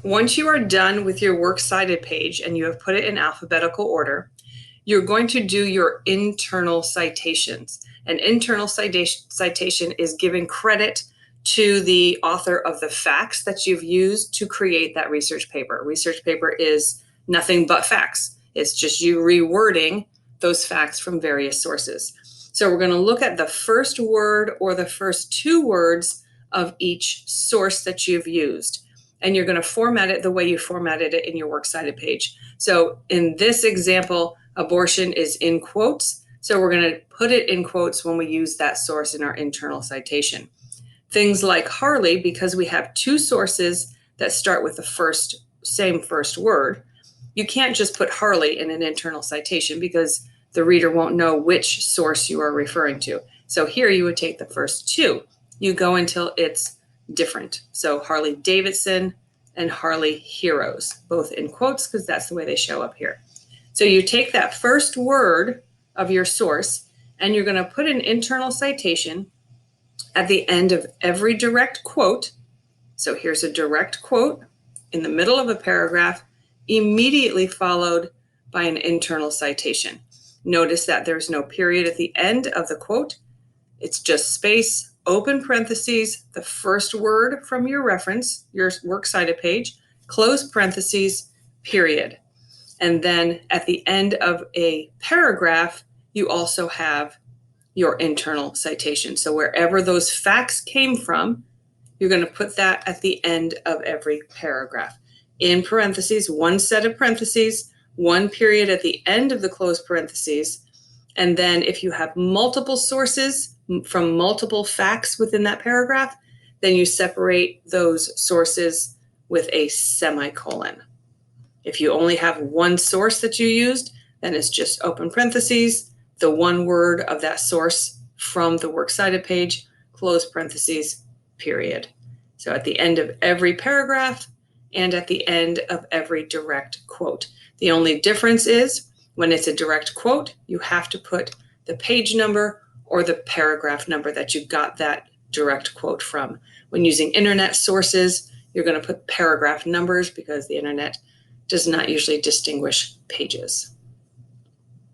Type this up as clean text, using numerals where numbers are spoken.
Once you are done with your works cited page and you have put it in alphabetical order, you're going to do your internal citations. An internal citation is giving credit to the author of the facts that you've used to create that research paper. Research paper is nothing but facts. It's just you rewording those facts from various sources. So we're going to look at the first word or the first two words of each source that you've used. And you're going to format it the way you formatted it in your works cited page. So in this example, abortion is in quotes. So we're going to put it in quotes when we use that source in our internal citation. Things like Harley, because we have two sources that start with the same first word, you can't just put Harley in an internal citation because the reader won't know which source you are referring to. So here you would take the first two. You go until it's different. So Harley Davidson and Harley Heroes, both in quotes because that's the way they show up here. So you take that first word of your source and you're going to put an internal citation at the end of every direct quote. So here's a direct quote in the middle of a paragraph, immediately followed by an internal citation. Notice that there's no period at the end of the quote. It's just space, open parentheses, the first word from your reference, your works cited page, close parentheses, period. And then at the end of a paragraph, you also have your internal citation. So wherever those facts came from, you're going to put that at the end of every paragraph. In parentheses, one set of parentheses, one period at the end of the closed parentheses. And then if you have multiple sources from multiple facts within that paragraph, then you separate those sources with a semicolon. If you only have one source that you used, then it's just open parentheses, the one word of that source from the works cited page, close parentheses, period. So at the end of every paragraph and at the end of every direct quote. The only difference is when it's a direct quote, you have to put the page number or the paragraph number that you got that direct quote from. When using internet sources, you're going to put paragraph numbers because the internet does not usually distinguish pages.